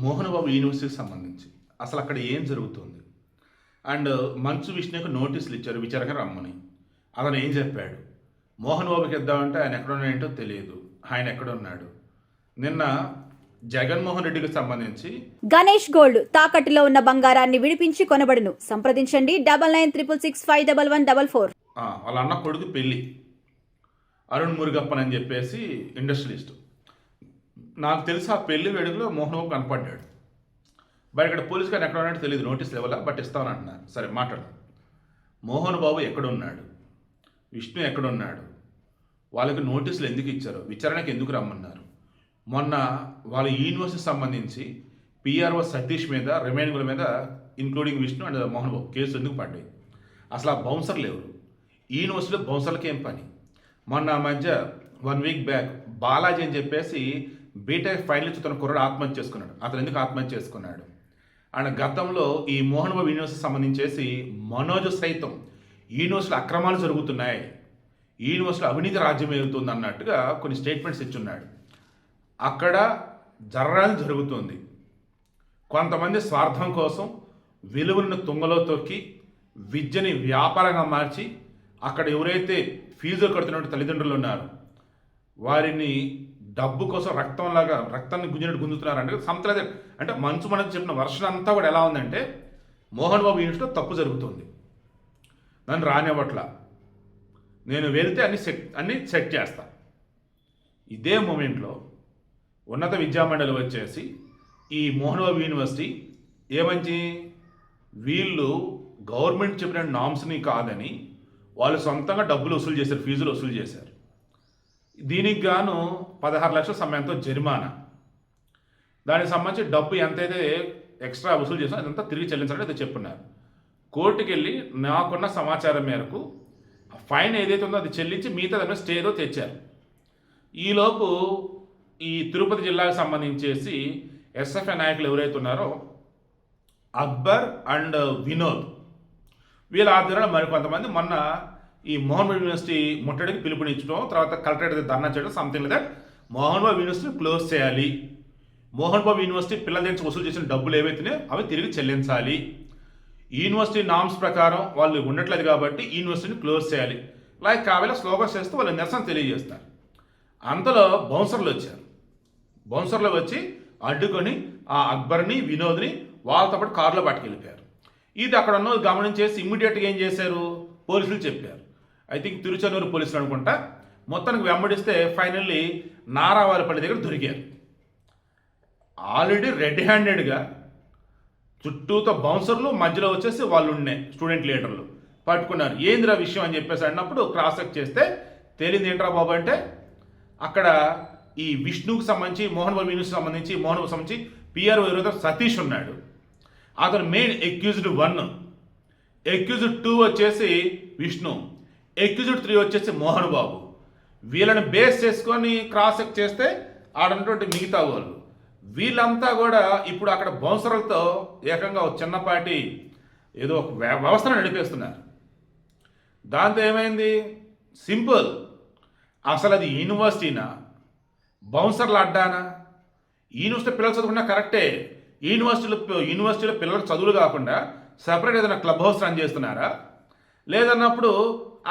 మోహన్ బాబు యూనివర్సిటీకి సంబంధించి అసలు అక్కడ ఏం జరుగుతుంది అండ్ మంచు విష్ణుకి నోటీసులు ఇచ్చారు విచారణగా రమ్మని. అతను ఏం చెప్పాడు? మోహన్ బాబుకి ఇద్దామంటే ఆయన ఎక్కడున్నాయంటో తెలియదు. ఆయన ఎక్కడున్నాడు? నిన్న జగన్మోహన్ రెడ్డికి సంబంధించి గణేష్ గోల్డ్ తాకట్టులో ఉన్న బంగారాన్ని విడిపించి కొనబడును. సంప్రదించండి 9966651144. వాళ్ళ అన్న కొడుకు పెళ్ళి, అరుణ్ మురుగప్పన్ అని చెప్పేసి ఇండస్ట్రియలిస్ట్. నాకు తెలిసి ఆ పెళ్లి వేడుకలో మోహన్ బాబు కనపడ్డాడు. బట్ ఇక్కడ పోలీస్ గారు ఎక్కడ ఉన్నాడో తెలియదు, నోటీస్ ఇవ్వాలా, బట్ ఇస్తామని అంటున్నారు. సరే మాట్లాడదాం. మోహన్ బాబు ఎక్కడున్నాడు? విష్ణు ఎక్కడున్నాడు? వాళ్ళకి నోటీసులు ఎందుకు ఇచ్చారు? విచారణకి ఎందుకు రమ్మన్నారు? మొన్న వాళ్ళ యూనివర్సిటీకి సంబంధించి పిఆర్ఓ సతీష్ మీద, రిమైనింగ్ల మీద ఇంక్లూడింగ్ విష్ణు అండ్ మోహన్ బాబు కేసులు ఎందుకు పడ్డాయి? అసలు ఆ బౌన్సర్లు ఎవరు? యూనివర్సిటీలో బౌన్సర్లకి ఏం పని? మొన్న మధ్య 1 వీక్ బ్యాక్ బాలాజీ అని చెప్పేసి బీటెక్ ఫైనల్ ఇచ్చి తన కుర్రాడు ఆత్మహత్య చేసుకున్నాడు. అతను ఎందుకు ఆత్మహత్య చేసుకున్నాడు? అండ్ గతంలో ఈ మోహన్ బాబు యూనివర్సిటీ సంబంధించేసి మనోజ్ సైతం యూనివర్సిటీలో అక్రమాలు జరుగుతున్నాయి, యూనివర్సిటీలో అవినీతి రాజ్యం వెళ్తుంది అన్నట్టుగా కొన్ని స్టేట్మెంట్స్ ఇచ్చున్నాడు. అక్కడ జరుగుతుంది. కొంతమంది స్వార్థం కోసం విలువలను తుంగలో తొక్కి విద్యని వ్యాపారంగా మార్చి అక్కడ ఎవరైతే ఫీజులు కడుతున్న తల్లిదండ్రులు ఉన్నారో వారిని డబ్బు కోసం రక్తాన్ని గుంజినట్టు గుంజుతున్నారంటే సంతలేదు. అంటే మంచు మనకు చెప్పిన వర్షన్ అంతా కూడా ఎలా ఉందంటే మోహన్ బాబు యూనివర్సిటీలో తప్పు జరుగుతుంది, నన్ను రానివ్వట్ల, నేను వెళ్తే అన్ని సెట్ చేస్తా. ఇదే మూమెంట్లో ఉన్నత విద్యామండలి వచ్చేసి ఈ మోహన్ బాబు యూనివర్సిటీ ఏమంచి వీళ్ళు గవర్నమెంట్ చెప్పిన నామ్స్ని కాదని వాళ్ళు సొంతంగా డబ్బులు వసూలు చేశారు, ఫీజులు వసూలు చేశారు. దీనికి గాను 16 లక్షల సమయంతో జరిమానా, దానికి సంబంధించి డబ్బు ఎంతైతే ఎక్స్ట్రా వసూలు చేసినా అదంతా తిరిగి చెల్లించాలని అయితే చెప్పున్నారు. కోర్టుకి వెళ్ళి నాకున్న సమాచారం మేరకు ఫైన్ ఏదైతే ఉందో అది చెల్లించి మిగతా దాని స్టేదో తెచ్చారు. ఈలోపు ఈ తిరుపతి జిల్లాకు సంబంధించేసి ఎస్ఎఫ్ఐ నాయకులు ఎవరైతే ఉన్నారో అక్బర్ అండ్ వినోద్, వీళ్ళ ఆధ్వర్యంలో మరికొంతమంది మొన్న ఈ మోహన్ బాబు యూనివర్సిటీ ముట్టడికి పిలుపునిచ్చడం, తర్వాత కలెక్టరేట్ ధర్నా చేయడం, something that Mohan Babu university close చేయాలి, మోహన్ బాబు యూనివర్సిటీ పిల్లల నుంచి వసూలు చేసిన డబ్బులు ఏవైతున్నాయో అవి తిరిగి చెల్లించాలి, యూనివర్సిటీ నామ్స్ ప్రకారం వాళ్ళు ఉండట్లేదు కాబట్టి యూనివర్సిటీని క్లోజ్ చేయాలి, లైక్ కావేళ స్లోగన్స్ చేస్తూ వాళ్ళు నిరసన తెలియజేస్తారు. అంతలో బౌన్సర్లు వచ్చారు. బౌన్సర్లు వచ్చి అడ్డుకొని ఆ అక్బర్ని వినోద్ని వాళ్ళతో పాటు కారులో పట్టుకెళ్ళిపోయారు. ఇది అక్కడ ఉన్న గమనించేసి ఇమ్మీడియట్గా ఏం చేశారు? పోలీసులు చెప్పారు. ఐ థింక్ తిరుచనూరు పోలీసులు అనుకుంటా. మొత్తానికి వెంబడిస్తే ఫైనల్లీ నారావారిపల్లి దగ్గర దొరికారు. ఆల్రెడీ రెడ్ హ్యాండెడ్గా చుట్టూతో బౌన్సర్లు, మధ్యలో వచ్చేసి వాళ్ళు ఉండే స్టూడెంట్ లీడర్లు పట్టుకున్నారు. ఏందిరా విషయం అని చెప్పేసి అన్నప్పుడు క్రాస్ చెక్ చేస్తే తేలింది ఏంట్రా బాబు అంటే అక్కడ ఈ విష్ణువుకి సంబంధించి మోహన్ బాబు యూనివర్సిటీకి సంబంధించి మోహన్ బాబు సంబంధించి పిఆర్ఓ ఎవరైతే సతీష్ ఉన్నాడు, అతను మెయిన్ ఎక్యూజ్డ్ 1, ఎక్యూజ్డ్ 2 వచ్చేసి విష్ణు, ఎక్యూజ్డ్ 3 వచ్చేసి మోహన్ బాబు. వీళ్ళని బేస్ చేసుకొని క్రాస్ చెక్ చేస్తే ఆడన్నటువంటి మిగతా వాళ్ళు వీళ్ళంతా కూడా ఇప్పుడు అక్కడ బౌన్సర్లతో ఏకంగా ఒక చిన్నపాటి ఏదో ఒక వ్యవస్థను నడిపేస్తున్నారు. దాంతో ఏమైంది? సింపుల్, అసలు అది యూనివర్సిటీనా, బౌన్సర్లు అడ్డానా? యూనివర్సిటీ పిల్లలు చదువుకున్నా కరెక్టే, యూనివర్సిటీలో పిల్లలకు చదువులు కాకుండా సపరేట్ ఏదైనా క్లబ్ హౌస్ రన్ చేస్తున్నారా? లేదన్నప్పుడు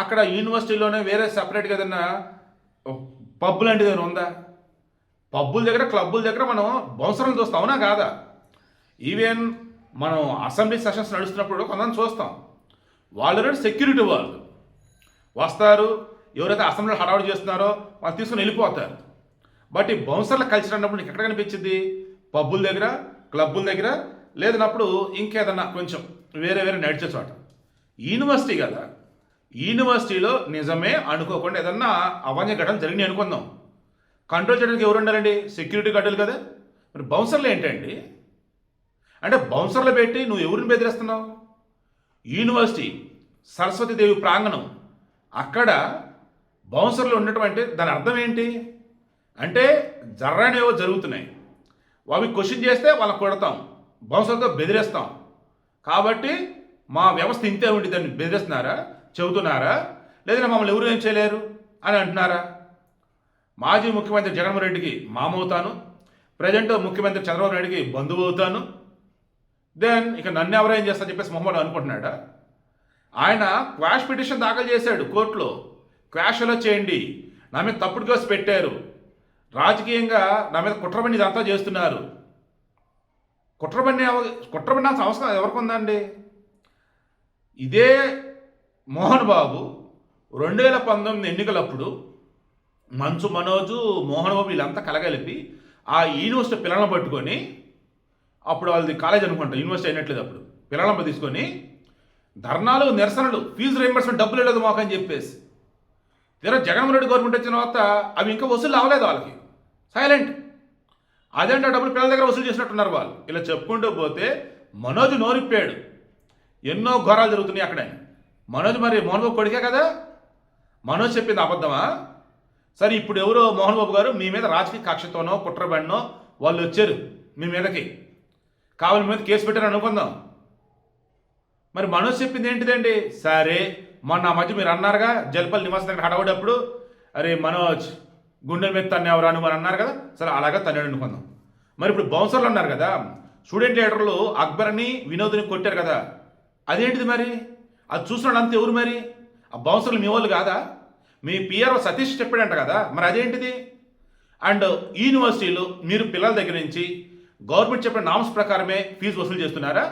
అక్కడ యూనివర్సిటీలోనే వేరే సపరేట్గా ఏదైనా పబ్ లాంటిది ఏదైనా ఉందా? పబ్బుల దగ్గర, క్లబ్బుల దగ్గర మనం బౌన్సర్లు చూస్తాం, అవునా కాదా? ఈవెన్ మనం అసెంబ్లీ సెషన్స్ నడుస్తున్నప్పుడు కొంతమంది చూస్తాం, వాళ్ళు సెక్యూరిటీ వాళ్ళు వస్తారు, ఎవరైతే అసెంబ్లీలో హడావుడి చేస్తున్నారో వాళ్ళు తీసుకుని వెళ్ళిపోతారు. బట్ ఈ బౌన్సర్ల కల్చర్ అన్నప్పుడు నీకు ఎక్కడ కనిపించింది? పబ్బుల దగ్గర, క్లబ్బుల దగ్గర, లేదన్నప్పుడు ఇంకేదన్నా కొంచెం వేరే నడిచే చోట. యూనివర్సిటీ కదా, యూనివర్సిటీలో నిజమే అనుకోకుండా ఏదన్నా అవాంఛనీయ ఘటనలు జరిగినాయి అనుకుందాం, కంట్రోల్ చేయడానికి ఎవరు ఉండాలండి? సెక్యూరిటీ గార్డులు కదా. మరి బౌన్సర్లు ఏంటండి? అంటే బౌన్సర్లు పెట్టి నువ్వు ఎవరిని బెదిరిస్తున్నావు? యూనివర్సిటీ సరస్వతీదేవి ప్రాంగణం, అక్కడ బౌన్సర్లు ఉండటం అంటే దాని అర్థం ఏంటి? అంటే జర్రానేవో జరుగుతున్నాయి, అవి క్వశ్చన్ చేస్తే వాళ్ళని కొడతాం, బౌన్సర్తో బెదిరేస్తాం. కాబట్టి మా వ్యవస్థ ఇంతే ఉండి దాన్ని బెదిరిస్తున్నారా, చెబుతున్నారా? లేదా మమ్మల్ని ఎవరు ఏం చేయలేరు అని అంటున్నారా? మాజీ ముఖ్యమంత్రి జగన్మోహన్ రెడ్డికి మామవుతాను, ప్రజెంట్ ముఖ్యమంత్రి చంద్రబాబు నాయుడికి బంధువు అవుతాను, దెన్ ఇక నన్ను ఎవరు ఏం చేస్తా చెప్పేసి మొహమ్మద్ అనుకుంటున్నాడా? ఆయన క్వాష్ పిటిషన్ దాఖలు చేశాడు కోర్టులో. క్వాష్ ఎలా చేయండి, నా మీద తప్పుడు కేసు పెట్టారు, రాజకీయంగా నా మీద కుట్రబడి ఇదంతా చేస్తున్నారు. కుట్రబడినాల్సిన అవసరం ఎవరికి ఉందండి? ఇదే మోహన్ బాబు 2019 ఎన్నికలప్పుడు మంచు మనోజు, మోహన్ బాబు వీళ్ళంతా కలగలిపి ఆ యూనివర్సిటీ పిల్లలను పట్టుకొని, అప్పుడు వాళ్ళది కాలేజ్ అనుకుంటా, యూనివర్సిటీ అయినట్లేదు, అప్పుడు పిల్లలను తీసుకొని ధర్నాలు, నిరసనలు, ఫీజు రీయింబర్స్మెంట్ డబ్బులు వెళ్ళదు మాకు అని చెప్పేసి, తీరా జగన్మోహన్ రెడ్డి గవర్నమెంట్ వచ్చిన తర్వాత అవి ఇంకా వసూలు అవ్వలేదు, వాళ్ళకి సైలెంట్. అదేంటే డబ్బులు పిల్లల దగ్గర వసూలు చేసినట్టున్నారు వాళ్ళు. ఇలా చెప్పుకుంటూ పోతే మనోజ్ నోరిప్పాడు, ఎన్నో ఘోరాలు జరుగుతున్నాయి అక్కడ. మనోజ్ మరి మోహన్ బాబు కొడుకే కదా, మనోజ్ చెప్పింది అబద్ధమా? సరే, ఇప్పుడు ఎవరో మోహన్ బాబు గారు మీ మీద రాజకీయ కక్షతోనో కుట్రబడినో వాళ్ళు వచ్చారు మీ మీదకి, కావాలి మీద కేసు పెట్టారు అనుకుందాం. మరి మనోజ్ చెప్పింది ఏంటిదండి? సరే, మొన్న ఆ మధ్య మీరు అన్నారుగా జల్పల్లి నివాసం దగ్గర హడవడప్పుడు, అరే మనోజ్ గుండెల మీద తన్ను ఎవరు అని మరి అన్నారు కదా, సరే అలాగా తన్నాడు అనుకుందాం. మరి ఇప్పుడు బౌన్సర్లు అన్నారు కదా, స్టూడెంట్ లీడర్లు అక్బర్ని వినోద్ని కొట్టారు కదా, అదేంటిది మరి? అది చూసినాడు అంత ఎవరు మరి? ఆ బౌన్సర్లు మీ వాళ్ళు కాదా? మీ పిఆర్ఓ సతీష్ చెప్పాడంట కదా, మరి అదేంటిది? అండ్ యూనివర్సిటీలు మీరు పిల్లల దగ్గర నుంచి గవర్నమెంట్ చెప్పిన నామ్స్ ప్రకారమే ఫీజు వసూలు చేస్తున్నారా?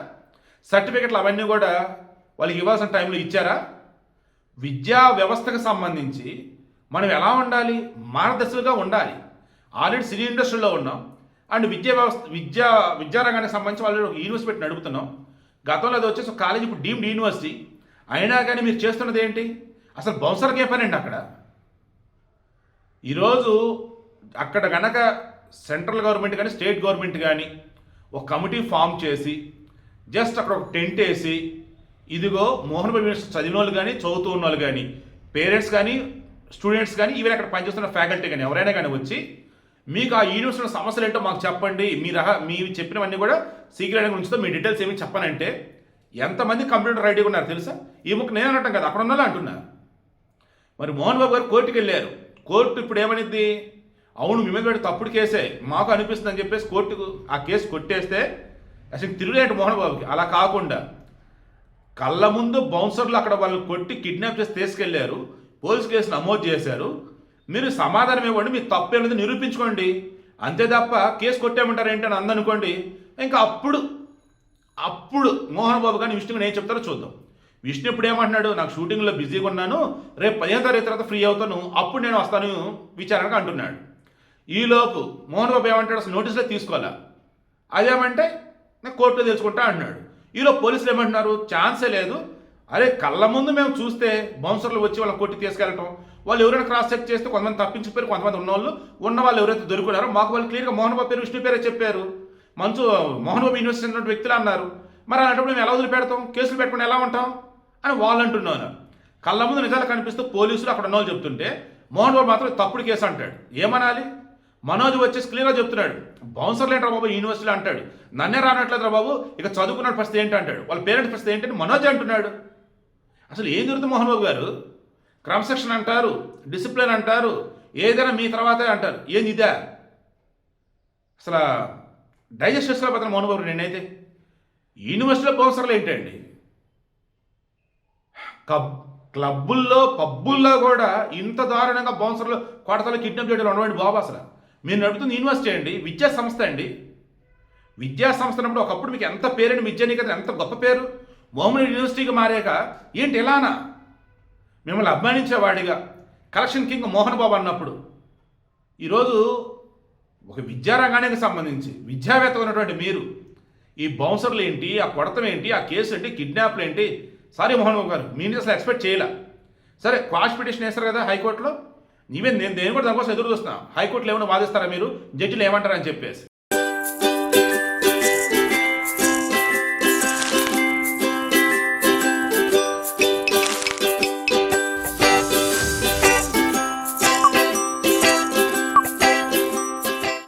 సర్టిఫికెట్లు అవన్నీ కూడా వాళ్ళకి ఇవ్వాల్సిన టైంలో ఇచ్చారా? విద్యా వ్యవస్థకు సంబంధించి మనం ఎలా ఉండాలి? మార్గదర్శకులుగా ఉండాలి. ఆల్రెడీ సినీ ఇండస్ట్రీలో ఉన్నాం, అండ్ విద్యారంగానికి సంబంధించి వాళ్ళు ఒక యూనివర్సిటీ పెట్టి నడుపుతున్నాం. గతంలో అది వచ్చేసి ఒక కాలేజ్, ఇప్పుడు డీమ్డ్ యూనివర్సిటీ అయినా కానీ మీరు చేస్తున్నది ఏంటి? అసలు బౌన్సర్కి ఏ పని అండి అక్కడ? ఈరోజు అక్కడ కనుక సెంట్రల్ గవర్నమెంట్ కానీ స్టేట్ గవర్నమెంట్ కానీ ఒక కమిటీ ఫామ్ చేసి జస్ట్ అక్కడ ఒక టెంట్ వేసి, ఇదిగో మోహన్ బాబు యూనివర్సిటీ చదివిన వాళ్ళు కానీ చదువుతూ ఉన్న వాళ్ళు కానీ పేరెంట్స్ కానీ స్టూడెంట్స్ కానీ ఈవెన్ అక్కడ పనిచేస్తున్న ఫ్యాకల్టీ కానీ ఎవరైనా కానీ వచ్చి మీకు ఆ యూనివర్సిటీ సమస్యలు ఏంటో మాకు చెప్పండి, మీరు చెప్పినవన్నీ కూడా సీక్రెట్గా ఉంచుతో మీ డీటెయిల్స్ ఏమి చెప్పనంటే ఎంతమంది కంప్యూటర్ రెడీగా ఉన్నారు తెలుసా? ఈ ముక్క నేను అనటం కదా, అక్కడ ఉన్న వాళ్ళు అంటున్నారు. మరి మోహన్ బాబు గారు కోర్టుకి వెళ్ళారు. కోర్టు ఇప్పుడు ఏమనిద్ది? అవును మీ మీద తప్పుడు కేసే మాకు అనిపిస్తుంది అని చెప్పేసి కోర్టుకు ఆ కేసు కొట్టేస్తే అసలు తిరుగులేంటి మోహన్ బాబుకి. అలా కాకుండా కళ్ళ ముందు బౌన్సర్లు అక్కడ వాళ్ళు కొట్టి కిడ్నాప్ చేసి తీసుకెళ్లారు, పోలీస్ కేసు నమోదు చేశారు. మీరు సమాధానం ఇవ్వండి, మీ తప్పు ఏమైనా నిరూపించుకోండి, అంతే తప్ప కేసు కొట్టేయమంటారు ఏంటని అందనుకోండి. ఇంకా అప్పుడు మోహన్ బాబు కానీ విష్ణు ఏం చెప్తారో చూద్దాం. విష్ణు ఇప్పుడు ఏమంటున్నాడు? నాకు షూటింగ్లో బిజీగా ఉన్నాను, రేపు 15వ తారీఖు తర్వాత ఫ్రీ అవుతాను, అప్పుడు నేను వస్తాను విచారణకు అంటున్నాడు. ఈలోపు మోహన్ బాబు ఏమంటాడు? అసలు నోటీసులో తీసుకోవాలా, అదేమంటే నేను కోర్టులో తెలుసుకుంటా అంటున్నాడు. ఈలోపు పోలీసులు ఏమంటున్నారు? ఛాన్సే లేదు, అరే కళ్ళ ముందు మేము చూస్తే బౌన్సర్లు వచ్చి వాళ్ళని కొట్టి తీసుకెళ్ళటం, వాళ్ళు ఎవరైనా క్రాస్ చెక్ చేస్తే కొంతమంది తప్పించిపోయారు, కొంతమంది ఉన్న వాళ్ళు ఎవరైతే దొరుకున్నారో మాకు వాళ్ళు క్లియర్గా మోహన్ బాబు పేరు విష్ణు పేరే చెప్పారు, మోహన్ బాబు యూనివర్సిటీ ఉన్న వ్యక్తులు అన్నారు. మరి అలాంటప్పుడు మేము ఎలా వదిలిపెడతాం, కేసులు పెట్టుకుని ఎలా ఉంటాం అని వాళ్ళు అంటున్నారు. కళ్ళ ముందు నిజాలు కనిపిస్తూ పోలీసులు అక్కడ ఉన్న వాళ్ళు చెప్తుంటే మోహన్ బాబు మాత్రం తప్పుడు కేసు అంటాడు. ఏమనాలి? మనోజ్ వచ్చేసి క్లియర్గా చెప్తున్నాడు, బౌన్సర్లు ఏంట్రా బాబు యూనివర్సిటీలో అంటాడు, నన్నే రానట్లేదురా బాబు, ఇక చదువుకున్న పరిస్థితి ఏంటి అంటాడు, వాళ్ళ పేరెంట్స్ పరిస్థితి ఏంటంటే మనోజ్ అంటున్నాడు. అసలు ఏం జరుగుతుంది మోహన్ బాబు గారు? క్రమశిక్షణ అంటారు, డిసిప్లిన్ అంటారు, ఏదైనా మీ తర్వాతే అంటారు. ఏంది ఇదే? అసలు డైజెస్ట్ చేసుకోలేకపోతున్నా మోహన్ బాబు. నేనైతే యూనివర్సిటీలో బౌన్సర్లు ఏంటండి? క్లబ్బుల్లో పబ్బుల్లో కూడా ఇంత దారుణంగా బౌన్సర్లు కొడతలు కిడ్నాప్ చేయడం ఉండవండి బాబు. అసలు మీరు నడుపుతుంది యూనివర్సిటీ అండి, విద్యా సంస్థ అండి. విద్యా సంస్థ అన్నప్పుడు ఒకప్పుడు మీకు ఎంత పేరండి, విద్యానీకత ఎంత గొప్ప పేరు. మోహన్ యూనివర్సిటీకి మారాక ఏంటి ఎలానా? మిమ్మల్ని అభిమానించేవాడిగా కలెక్షన్ కింగ్ మోహన్ బాబు అన్నప్పుడు ఈరోజు ఒక విద్యారంగానికి సంబంధించి విద్యావేత్త ఉన్నటువంటి మీరు ఈ బౌన్సర్లు ఏంటి, ఆ కొడతం ఏంటి, ఆ కేసు ఏంటి, కిడ్నాప్లు ఏంటి? సారీ మోహన్ బాబు గారు, మీ అసలు ఎక్స్పెక్ట్ చేయాల. సరే, క్వాష్ పిటిషన్ వేస్తారు కదా హైకోర్టులో, నేను కూడా దానికోసం ఎదురు చూస్తున్నా. హైకోర్టులో ఏమైనా వాదిస్తారా మీరు, జడ్జిలు ఏమంటారని చెప్పేసి.